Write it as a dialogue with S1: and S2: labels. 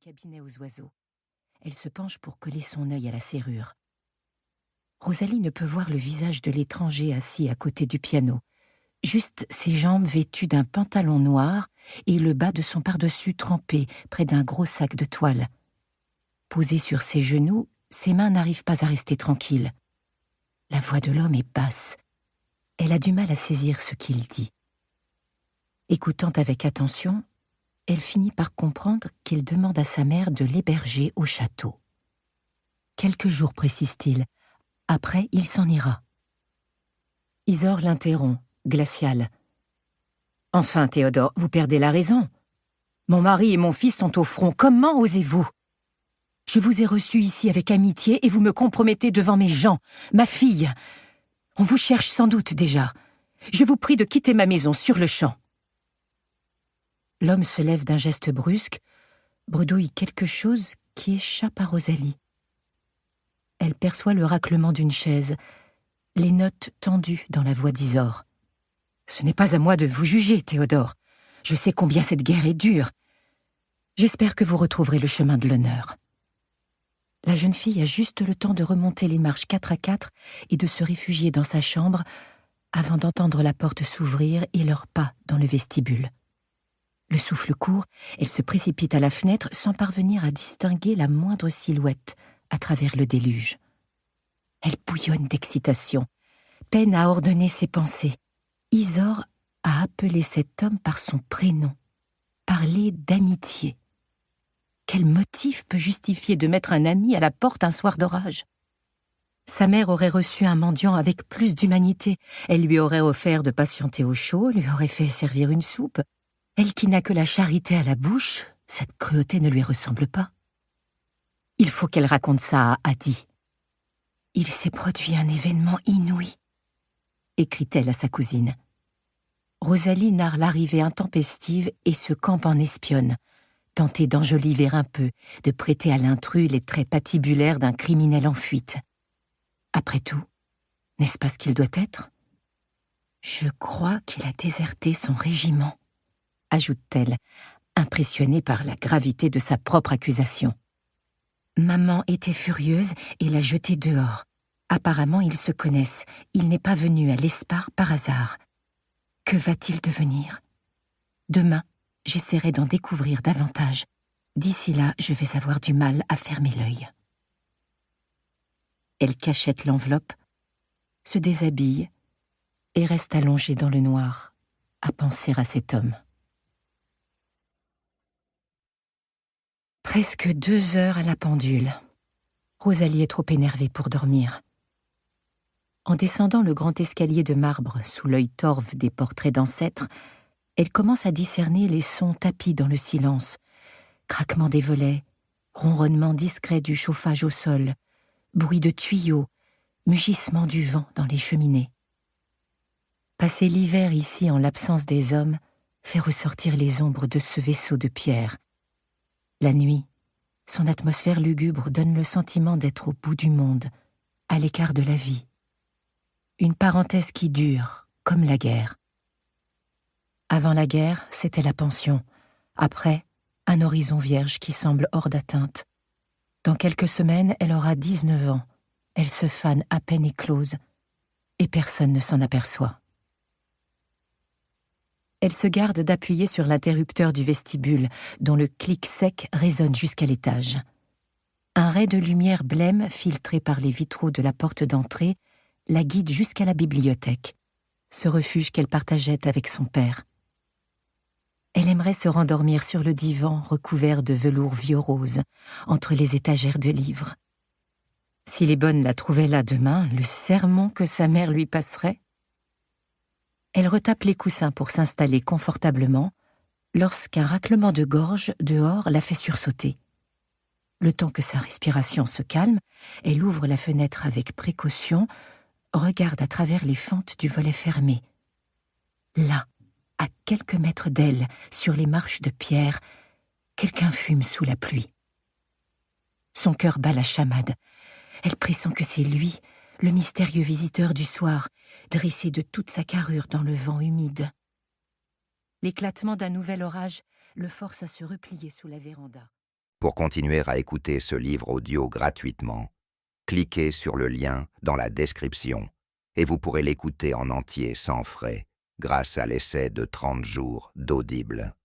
S1: cabinet aux oiseaux. Elle se penche pour coller son œil à la serrure. Rosalie ne peut voir le visage de l'étranger assis à côté du piano, juste ses jambes vêtues d'un pantalon noir et le bas de son pardessus trempé près d'un gros sac de toile. Posée sur ses genoux, ses mains n'arrivent pas à rester tranquilles. La voix de l'homme est basse. Elle a du mal à saisir ce qu'il dit. Écoutant avec attention, elle finit par comprendre qu'il demande à sa mère de l'héberger au château. Quelques jours, précise-t-il. Après, il s'en ira. Isor l'interrompt, glacial. « Enfin, Théodore, vous perdez la raison. Mon mari et mon fils sont au front. Comment osez-vous ? Je vous ai reçu ici avec amitié et vous me compromettez devant mes gens, ma fille. On vous cherche sans doute déjà. Je vous prie de quitter ma maison sur le champ. » L'homme se lève d'un geste brusque, bredouille quelque chose qui échappe à Rosalie. Elle perçoit le raclement d'une chaise, les notes tendues dans la voix d'Isor. « Ce n'est pas à moi de vous juger, Théodore. Je sais combien cette guerre est dure. J'espère que vous retrouverez le chemin de l'honneur. » La jeune fille a juste le temps de remonter les marches 4 à 4 et de se réfugier dans sa chambre avant d'entendre la porte s'ouvrir et leurs pas dans le vestibule. Le souffle court, elle se précipite à la fenêtre sans parvenir à distinguer la moindre silhouette à travers le déluge. Elle bouillonne d'excitation, peine à ordonner ses pensées. Isor a appelé cet homme par son prénom, parlé d'amitié. Quel motif peut justifier de mettre un ami à la porte un soir d'orage ? Sa mère aurait reçu un mendiant avec plus d'humanité. Elle lui aurait offert de patienter au chaud, lui aurait fait servir une soupe. Elle qui n'a que la charité à la bouche, cette cruauté ne lui ressemble pas. Il faut qu'elle raconte ça à Adi. « Il s'est produit un événement inouï », écrit-elle à sa cousine. Rosalie narre l'arrivée intempestive et se campe en espionne, tentée d'enjoliver un peu, de prêter à l'intrus les traits patibulaires d'un criminel en fuite. Après tout, n'est-ce pas ce qu'il doit être ? « Je crois qu'il a déserté son régiment », ajoute-t-elle, impressionnée par la gravité de sa propre accusation. Maman était furieuse et l'a jeté dehors. Apparemment, ils se connaissent. Il n'est pas venu à l'Espard par hasard. Que va-t-il devenir ? Demain, j'essaierai d'en découvrir davantage. D'ici là, je vais avoir du mal à fermer l'œil. Elle cachette l'enveloppe, se déshabille et reste allongée dans le noir, à penser à cet homme. Presque 2 heures à la pendule. Rosalie est trop énervée pour dormir. En descendant le grand escalier de marbre sous l'œil torve des portraits d'ancêtres, elle commence à discerner les sons tapis dans le silence. Craquement des volets, ronronnement discret du chauffage au sol, bruit de tuyaux, mugissement du vent dans les cheminées. Passer l'hiver ici en l'absence des hommes fait ressortir les ombres de ce vaisseau de pierre. La nuit, son atmosphère lugubre donne le sentiment d'être au bout du monde, à l'écart de la vie. Une parenthèse qui dure, comme la guerre. Avant la guerre, c'était la pension. Après, un horizon vierge qui semble hors d'atteinte. Dans quelques semaines, elle aura 19 ans. Elle se fane à peine éclose, et personne ne s'en aperçoit. Elle se garde d'appuyer sur l'interrupteur du vestibule, dont le clic sec résonne jusqu'à l'étage. Un ray de lumière blême, filtré par les vitraux de la porte d'entrée, la guide jusqu'à la bibliothèque, ce refuge qu'elle partageait avec son père. Elle aimerait se rendormir sur le divan recouvert de velours vieux rose, entre les étagères de livres. Si les bonnes la trouvaient là demain, le sermon que sa mère lui passerait. Elle retape les coussins pour s'installer confortablement, lorsqu'un raclement de gorge dehors la fait sursauter. Le temps que sa respiration se calme, elle ouvre la fenêtre avec précaution, regarde à travers les fentes du volet fermé. Là, à quelques mètres d'elle, sur les marches de pierre, quelqu'un fume sous la pluie. Son cœur bat la chamade. Elle pressent que c'est lui, le mystérieux visiteur du soir, dressé de toute sa carrure dans le vent humide. L'éclatement d'un nouvel orage le force à se replier sous la véranda.
S2: Pour continuer à écouter ce livre audio gratuitement, cliquez sur le lien dans la description et vous pourrez l'écouter en entier sans frais grâce à l'essai de 30 jours d'Audible.